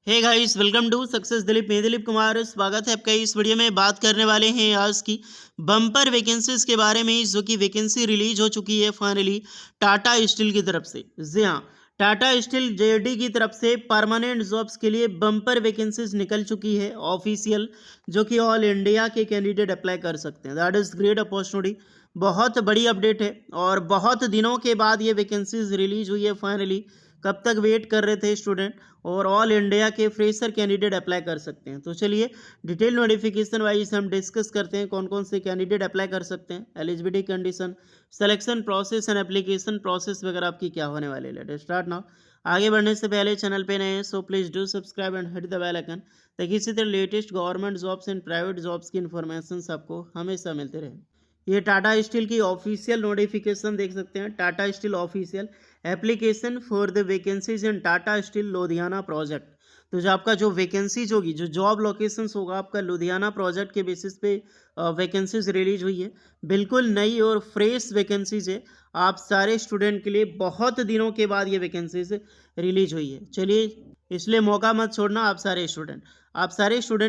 Hey guys, welcome to success Dilip. मैं दिलीप कुमार, स्वागत है आपका। इस वीडियो में बात करने वाले हैं आज की बम्पर वैकेंसीज के बारे में, जो कि वैकेंसी रिलीज हो चुकी है फाइनली टाटा स्टील की तरफ से। जी हाँ, टाटा स्टील जेडी की तरफ से परमानेंट जॉब्स के लिए बम्पर वैकेंसीज निकल चुकी है ऑफिशियल, जो कि ऑल इंडिया के कैंडिडेट अप्लाई कर सकते हैं। दैट इज ग्रेट अपॉर्चुनिटी, बहुत बड़ी अपडेट है और बहुत दिनों के बाद ये वैकेंसीज रिलीज हुई है फाइनली। कब तक वेट कर रहे थे स्टूडेंट, और ऑल इंडिया के फ्रेशर कैंडिडेट अप्लाई कर सकते हैं। तो चलिए डिटेल नोटिफिकेशन वाइज हम डिस्कस करते हैं कौन कौन से कैंडिडेट अप्लाई कर सकते हैं, eligibility condition, selection process and application process वगैरह आपकी क्या होने वाली है। Let's start now. आगे बढ़ने से पहले चैनल पे नए हैं so please do subscribe and hit the bell icon, ताकि इसी तरह latest government jobs and private jobs की इन्फॉर्मेशन आपको हमेशा मिलते रहे। ये टाटा स्टील की ऑफिशियल नोटिफिकेशन देख सकते हैं, Tata steel official application for the vacancies in Tata steel Ludhiana project. तो जो आपका जो वैकेंसीज होगी, जो जॉब लोकेशंस होगा आपका लुधियाना प्रोजेक्ट के बेसिस पे वैकेंसीज रिलीज हुई है। बिल्कुल नई और फ्रेश वैकेंसीज है आप सारे स्टूडेंट के लिए। बहुत दिनों के बाद ये वैकेंसीज रिलीज हुई है। चलिए, इसलिए मौका मत छोड़ना आप सारे स्टूडेंट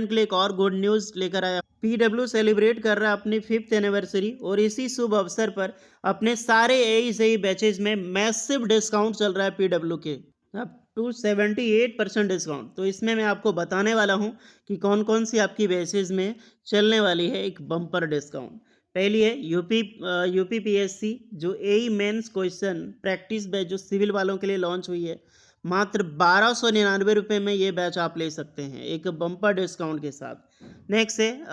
के लिए एक और गुड न्यूज़ लेकर आया। पीडब्ल्यू सेलिब्रेट कर रहा है अपनी 5th एनिवर्सरी, और इसी शुभ अवसर पर अपने सारे ए बैचेज में मैसिव डिस्काउंट चल रहा है पीडब्ल्यू के, अप टू 78% डिस्काउंट। तो इसमें मैं आपको बताने वाला हूं कि कौन कौन सी आपकी बैचेज में चलने वाली है एक बम्पर डिस्काउंट। पहली है यूपीपीएससी, जो एई मेंस क्वेश्चन प्रैक्टिस बैच जो सिविल वालों के लिए लॉन्च हुई है। मात्र 1299 में ये बैच आप ले सकते हैं एक बम्पर डिस्काउंट के साथ। नेक्स्ट है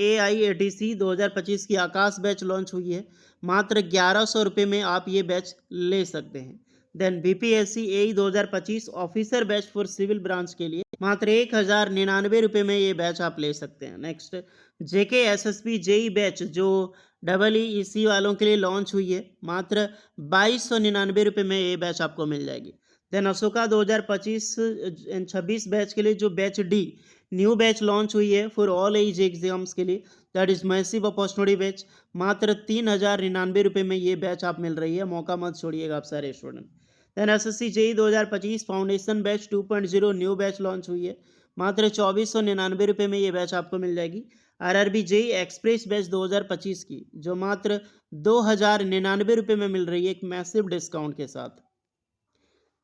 AIATC 2025 की आकाश बैच लॉन्च हुई है। मात्र 1100 में आप ये बैच ले सकते हैं। Then BPSC AE 2025 officer batch for civil branch के लिए मात्र 1099 में ये बैच आप ले सकते हैं। नेक्स्ट JKSSB जेई बैच जो EEC वालों के लिए लॉन्च हुई है, मात्र 2299 में ये बैच आपको मिल जाएगी। देन अशोका 2025-26 बैच के लिए जो batch D new batch launch हुई है फॉर ऑल एज एग्जाम्स के लिए, that is massive opportunity batch. मात्र 3099 में ये बैच आप मिल रही है। मौका मत छोड़िएगा आप सारे student. Then SSC JEE 2025 foundation batch 2.0 new batch launch हुई है। मात्र 2499 में ये बैच आपको मिल जाएगी। RRB JEE एक्सप्रेस बैच 2025 की, जो मात्र 2099 में मिल रही है एक मैसिव डिस्काउंट के साथ।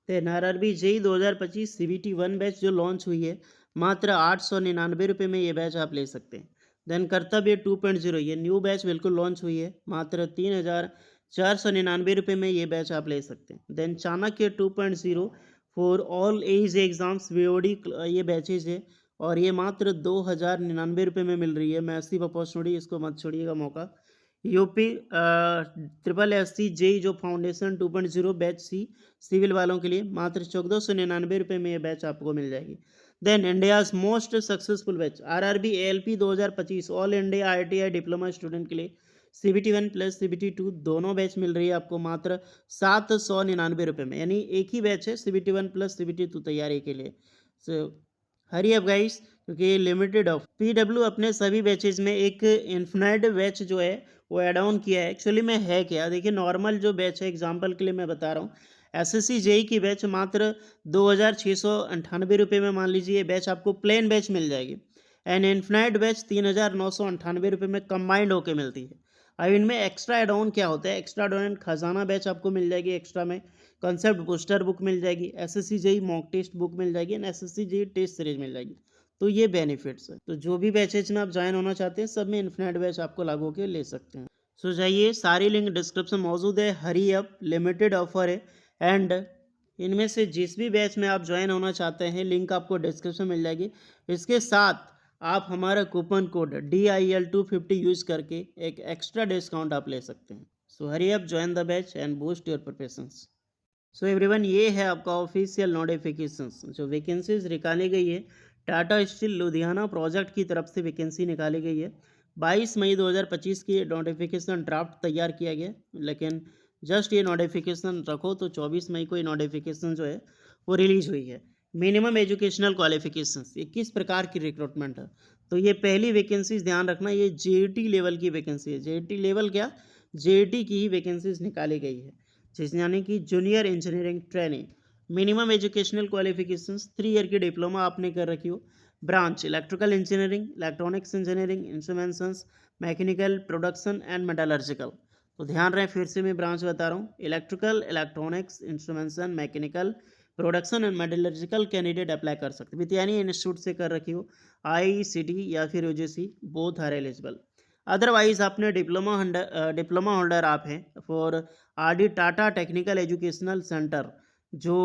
Then RRB JEE 2025 CBT 1 batch जो लॉन्च हुई है, मात्र 899 में ये बैच आप ले सकते हैं। देन कर्तव्य 2.0 ये न्यू बैच बिल्कुल लॉन्च हुई है, मात्र 3499 में ये बैच आप ले सकते हैं। Then Chanakya 2.0 for all age exams VOD ये बैचेज है, और ये मात्र 2099 में मिल रही है। मैसिव अपॉर्चुनिटी, इसको मत छोड़िएगा मौका। यूपी SSC जेई जो फाउंडेशन 2.0 बैच सी सिविल वालों के लिए, मात्र 1499 में ये बैच आपको मिल जाएगी। Then India's most successful batch RRB ALP 2025 all India ITI diploma student के लिए CBT 1 प्लस CBT 2 दोनों बैच मिल रही है आपको मात्र 799 में। यानी एक ही बैच है CBT 1 प्लस CBT 2 तैयारी के लिए। सो हरी अप गाइस, क्योंकि ये लिमिटेड ऑफ पीडब्ल्यू अपने सभी बैचेज में एक इन्फिनाइट बैच जो है वो ऐड ऑन किया है। एक्चुअली में है क्या, देखिए नॉर्मल जो बैच है, एग्जांपल के लिए मैं बता रहा हूँ, SSC जेई की बैच मात्र 2698 में मान लीजिए बैच आपको प्लेन बैच मिल जाएगी। एंड इन्फिनाइट बैच 3998 में कंबाइंड होकर मिलती है। अब इनमें एक्स्ट्रा एड ऑन क्या होता है, एक्स्ट्रा एड ऑन खजाना बैच आपको मिल जाएगी एक्स्ट्रा में, कॉन्सेप्ट बूस्टर बुक मिल जाएगी, SSC JE mock test book मिल जाएगी, and SSC JE test series मिल जाएगी। तो ये बेनिफिट्स है। तो जो भी बैचेज में आप ज्वाइन होना चाहते हैं, सब में इन्फिनाइट बैच आपको लागू होकर ले सकते हैं। सो जाइए, सारी लिंक डिस्क्रिप्शन मौजूद है। हरी अप, लिमिटेड ऑफर है, एंड इनमें से जिस भी बैच में आप ज्वाइन होना चाहते हैं, लिंक आपको डिस्क्रिप्शन मिल जाएगी। इसके साथ आप हमारा कूपन कोड DIL250 यूज करके एक एक्स्ट्रा डिस्काउंट आप ले सकते हैं। So hurry up, join the batch and boost your preparations. So everyone, ये है आपका ऑफिशियल नोटिफिकेशंस, जो वैकेंसीज निकाली गई है टाटा स्टील लुधियाना प्रोजेक्ट की तरफ से वैकेंसी निकाली गई है। 22 मई 2025 की नोटिफिकेशन ड्राफ्ट तैयार किया गया, लेकिन जस्ट ये नोटिफिकेशन रखो तो 24 मई को ये नोटिफिकेशन जो है वो रिलीज हुई है। मिनिमम एजुकेशनल क्वालिफिकेशंस, ये किस प्रकार की रिक्रूटमेंट है, तो ये पहली वैकेंसीज ध्यान रखना, ये JET लेवल की वैकेंसी है। JET लेवल क्या, JET की ही वैकेंसीज निकाली गई है, जिस यानी कि junior engineering training. Minimum educational qualifications 3 year की डिप्लोमा आपने कर रखी हो। Branch electrical engineering, electronics engineering, instruments, mechanical, production and metallurgical. तो ध्यान रहे, फिर से मैं ब्रांच बता रहा हूँ, electrical, electronics, instrumentation, mechanical, production and metallurgical candidate apply कर सकते विद यानी इंस्टीट्यूट से कर रखी हो, आईसीटी या फिर UGC, both are eligible. Otherwise आपने डिप्लोमा होल्डर आप हैं for RD Tata technical educational center, जो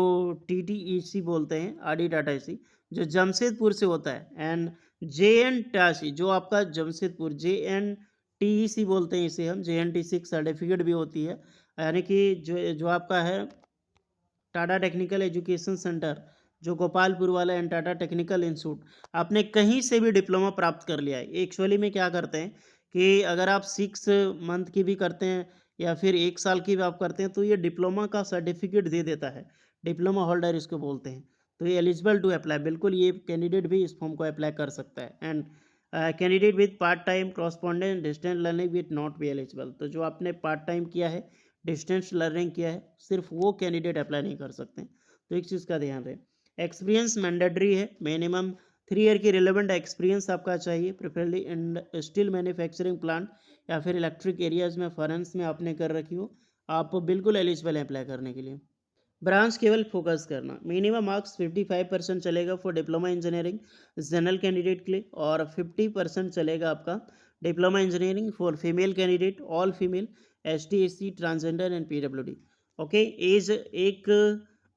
टीटीईसी बोलते हैं, आरडी टाटा ईसी, जो जमशेदपुर से होता है, एंड JNTC जो आपका जमशेदपुर, JNTC बोलते हैं इसे हम, JNTC एक सर्टिफिकेट भी होती है, यानी कि जो आपका है टाटा टेक्निकल एजुकेशन सेंटर, जो गोपालपुर वाला, एंड टाटा टेक्निकल इंस्टीट्यूट, आपने कहीं से भी डिप्लोमा प्राप्त कर लिया है। एक्चुअली में क्या करते हैं कि अगर आप 6 मंथ की भी करते हैं या फिर 1 साल की भी आप करते हैं, तो ये डिप्लोमा का सर्टिफिकेट दे देता है, डिप्लोमा होल्डर इसको बोलते हैं। तो ये एलिजिबल टू अप्लाई, बिल्कुल ये कैंडिडेट भी इस फॉर्म को अप्लाई कर सकता है। And candidate with part time correspondent distance learning with not be eligible. तो जो आपने पार्ट टाइम किया है, डिस्टेंस लर्निंग किया है, सिर्फ वो कैंडिडेट अप्लाई नहीं कर सकते। तो एक चीज़ का ध्यान रहे, एक्सपीरियंस मैंडेटरी है, मिनिमम 3 ईयर की रिलेवेंट एक्सपीरियंस आपका चाहिए, प्रेफरेबली इन स्टील मैन्युफैक्चरिंग प्लांट या फिर इलेक्ट्रिक एरियाज में, फॉरेंस में आपने कर रखी हो, आप बिल्कुल एलिजिबल है अप्लाई करने के लिए। ब्रांच केवल फोकस करना, मिनिमम मार्क्स 55% चलेगा for diploma engineering general candidate के लिए, और 50% चलेगा आपका diploma engineering for female candidate, all female, ST SC transgender and PWD। Okay, age 1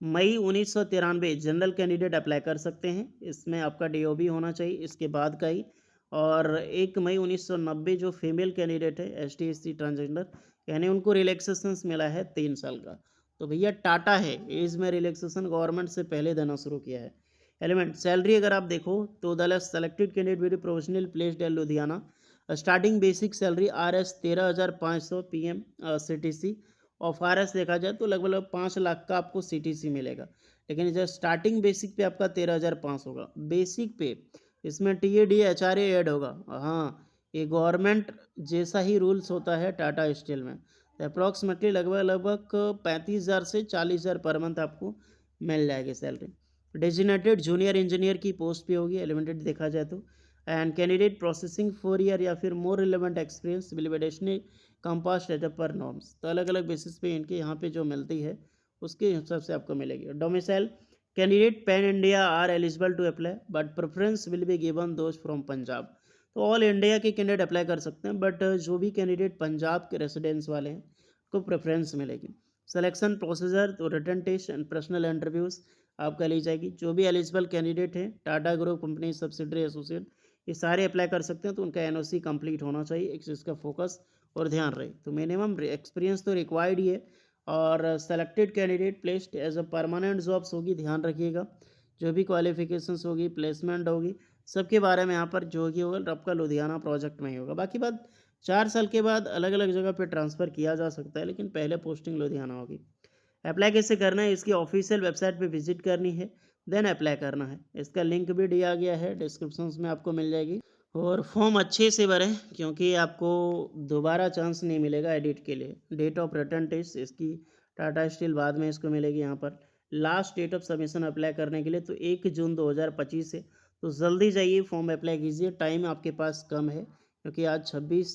मई 1993 जनरल कैंडिडेट अप्लाई कर सकते हैं, इसमें आपका DOB होना चाहिए इसके बाद का ही। और 1 मई 1990 जो फीमेल कैंडिडेट है ST SC ट्रांसजेंडर, यानी उनको रिलैक्सेशन मिला है 3 साल का। तो भैया टाटा है, एज में रिलैक्सेशन गवर्नमेंट से पहले देना शुरू किया है। एलिमेंट सैलरी अगर आप देखो तो the selected candidate with professional placed at Ludhiana, starting basic salary RS 13,500 PM CTC, और FRS देखा जाए तो लगभग 5 लाख का आपको CTC मिलेगा। लेकिन जब स्टार्टिंग बेसिक पे आपका 13,500 होगा बेसिक पे, इसमें TAD HRA ऐड होगा। हाँ, ये गवर्नमेंट जैसा ही रूल्स होता है टाटा स्टील में। अप्रॉक्सीमेटली लगभग 35,000 से 40,000 पर मंथ आपको मिल जाएगी सैलरी। डेजिग्नेटेड जूनियर इंजीनियर की पोस्ट पे होगी, एलिमेंटेड देखा जाए तो। एंड कैंडिडेट प्रोसेसिंग 4 ईयर या फिर more relevant experience will be additional compass rate पर नॉर्म्स। तो अलग अलग बेसिस पे इनके यहाँ पे जो मिलती है उसके हिसाब से आपको मिलेगी। Domicile candidate pan India are eligible to apply, but preference will be given those from Punjab. तो ऑल इंडिया के कैंडिडेट अप्लाई कर सकते हैं, बट जो भी कैंडिडेट पंजाब के रेसिडेंस वाले हैं को प्रेफरेंस मिलेगी। सिलेक्शन प्रोसीजर तो written test and personal interviews आपका ली जाएगी। जो भी एलिजिबल कैंडिडेट हैं Tata group company subsidiary associate, ये सारे अप्लाई कर सकते हैं, तो उनका NOC कंप्लीट होना चाहिए, एक चीज़ का फोकस और ध्यान रहे। तो मिनिमम एक्सपीरियंस तो रिक्वायर्ड ही है, और selected candidate placed as a permanent jobs होगी, ध्यान रखिएगा। जो भी क्वालिफिकेशंस होगी, प्लेसमेंट होगी, सबके बारे में यहाँ पर जो भी होगा आपका लुधियाना प्रोजेक्ट में ही होगा। बाकी बात 4 साल के बाद अलग अलग जगह पे ट्रांसफ़र किया जा सकता है, लेकिन पहले पोस्टिंग लुधियाना होगी। अप्लाई कैसे करना है, इसकी ऑफिशियल वेबसाइट पे विजिट करनी है, देन अप्लाई करना है। इसका लिंक भी दिया गया है डिस्क्रिप्शन में, आपको मिल जाएगी। और फॉर्म अच्छे से भरें, क्योंकि आपको दोबारा चांस नहीं मिलेगा एडिट के लिए। डेट ऑफ रिटर्न टेस्ट इसकी टाटा स्टील बाद में इसको मिलेगी। यहाँ पर last date of submission apply करने के लिए तो 1 जून 2025 है। तो जल्दी जाइए, फॉर्म अप्लाई कीजिए, टाइम आपके पास कम है, क्योंकि आज 26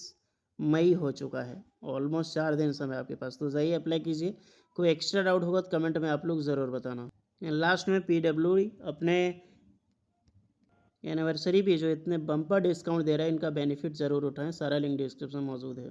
मई हो चुका है, ऑलमोस्ट 4 दिन समय आपके पास। तो जाइए अप्लाई कीजिए। कोई एक्स्ट्रा डाउट होगा तो कमेंट में आप लोग ज़रूर बताना। लास्ट में PWD अपने एनिवर्सरी भी जो इतने बम्पर डिस्काउंट दे रहा है, इनका बेनिफिट ज़रूर उठाएं, सारा लिंक डिस्क्रिप्शन में मौजूद है।